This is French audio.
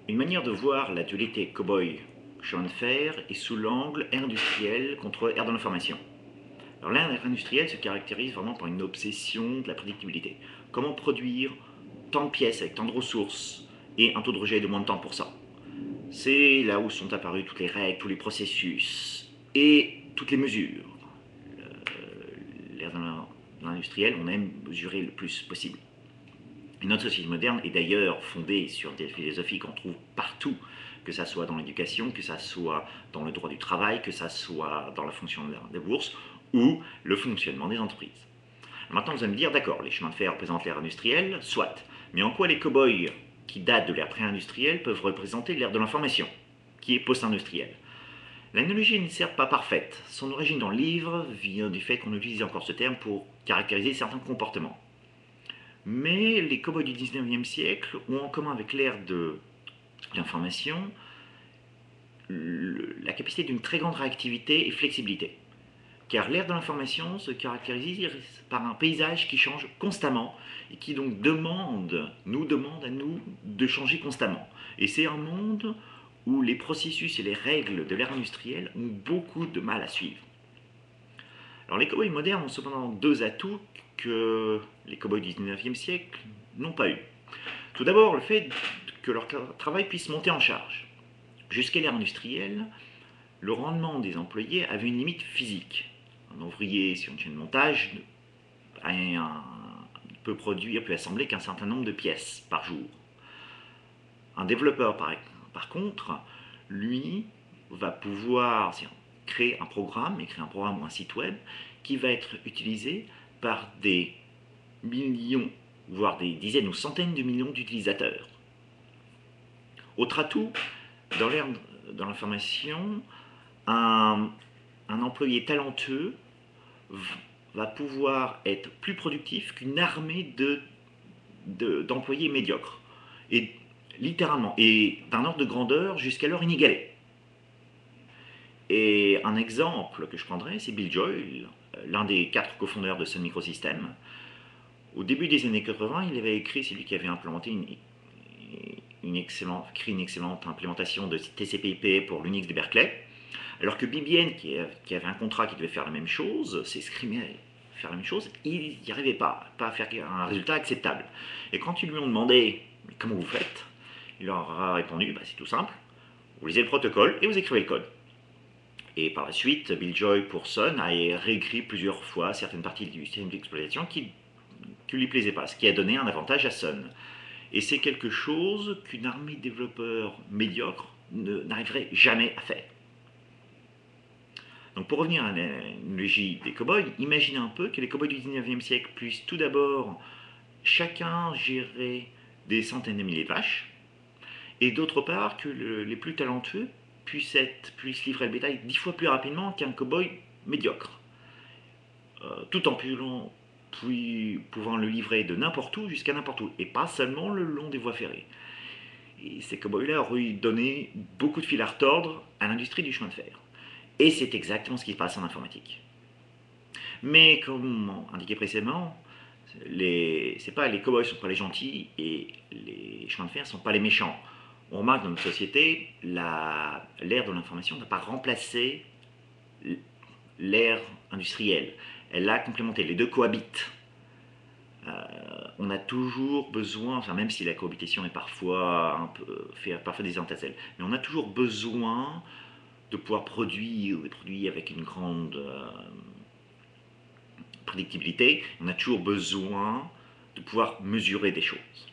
Une manière de voir la dualité cow-boy chemin de fer est sous l'angle ère industrielle contre ère de l'information. Alors l'ère industrielle se caractérise vraiment par une obsession de la prédictibilité. Comment produire tant de pièces avec tant de ressources et un taux de rejet de moins de temps pour ça. C'est là où sont apparues toutes les règles, tous les processus et toutes les mesures. L'ère de l'industriel, on aime mesurer le plus possible. Et notre société moderne est d'ailleurs fondée sur des philosophies qu'on trouve partout, que ça soit dans l'éducation, que ça soit dans le droit du travail, que ça soit dans la fonction des bourses ou le fonctionnement des entreprises. Maintenant, vous allez me dire, d'accord, les chemins de fer représentent l'ère industrielle, soit, mais en quoi les cow-boys qui datent de l'ère pré-industrielle peuvent représenter l'ère de l'information, qui est post-industrielle? L'analogie n'est certes pas parfaite. Son origine dans le livre vient du fait qu'on utilise encore ce terme pour caractériser certains comportements. Mais les cow-boys du 19e siècle ont en commun avec l'ère de l'information la capacité d'une très grande réactivité et flexibilité. Car l'ère de l'information se caractérise par un paysage qui change constamment et qui donc nous demande à nous de changer constamment. Et c'est un monde où les processus et les règles de l'ère industrielle ont beaucoup de mal à suivre. Alors les cow-boys modernes ont cependant deux atouts que les cow-boys du 19e siècle n'ont pas eu. Tout d'abord, le fait que leur travail puisse monter en charge. Jusqu'à l'ère industrielle, le rendement des employés avait une limite physique. Un ouvrier sur une chaîne de montage peut produire, peut assembler qu'un certain nombre de pièces par jour. Un développeur, par contre, lui, va pouvoir créer un programme ou un site web qui va être utilisé par des millions, voire des dizaines ou centaines de millions d'utilisateurs. Autre atout, dans l'ère de l'information, un employé talentueux va pouvoir être plus productif qu'une armée d'employés médiocres. Et littéralement, et d'un ordre de grandeur jusqu'alors inégalé. Et un exemple que je prendrais, c'est Bill Joy, l'un des 4 cofondeurs de Sun Microsystems. Au début des années 80, il avait écrit, c'est lui qui avait implémenté une excellente implémentation de TCP/IP pour l'Unix de Berkeley, alors que BBN, qui avait un contrat qui devait faire la même chose, s'escrimait faire la même chose, il n'y arrivait pas à faire un résultat acceptable. Et quand ils lui ont demandé « comment vous faites ?», il leur a répondu « c'est tout simple, vous lisez le protocole et vous écrivez le code ». Et par la suite, Bill Joy pour Sun a réécrit plusieurs fois certaines parties du système d'exploitation qui ne lui plaisaient pas, ce qui a donné un avantage à Sun. Et c'est quelque chose qu'une armée de développeurs médiocres n'arriverait jamais à faire. Donc pour revenir à l'analogie des cow-boys, imaginez un peu que les cow-boys du 19e siècle puissent tout d'abord chacun gérer des centaines de milliers de vaches, et d'autre part que les plus talentueux puissent livrer le bétail 10 fois plus rapidement qu'un cow-boy médiocre, tout en pouvant le livrer de n'importe où jusqu'à n'importe où, et pas seulement le long des voies ferrées. Et ces cow-boys-là auraient donné beaucoup de fil à retordre à l'industrie du chemin de fer. Et c'est exactement ce qui se passe en informatique. Mais comme indiqué précédemment, les cow-boys ne sont pas les gentils et les chemins de fer ne sont pas les méchants. On remarque dans notre société, l'ère de l'information n'a pas remplacé l'ère industrielle. Elle l'a complémentée, les deux cohabitent. On a toujours besoin, enfin même si la cohabitation est parfois parfois des antisèles, mais on a toujours besoin de pouvoir produire des produits avec une grande prédictibilité. On a toujours besoin de pouvoir mesurer des choses.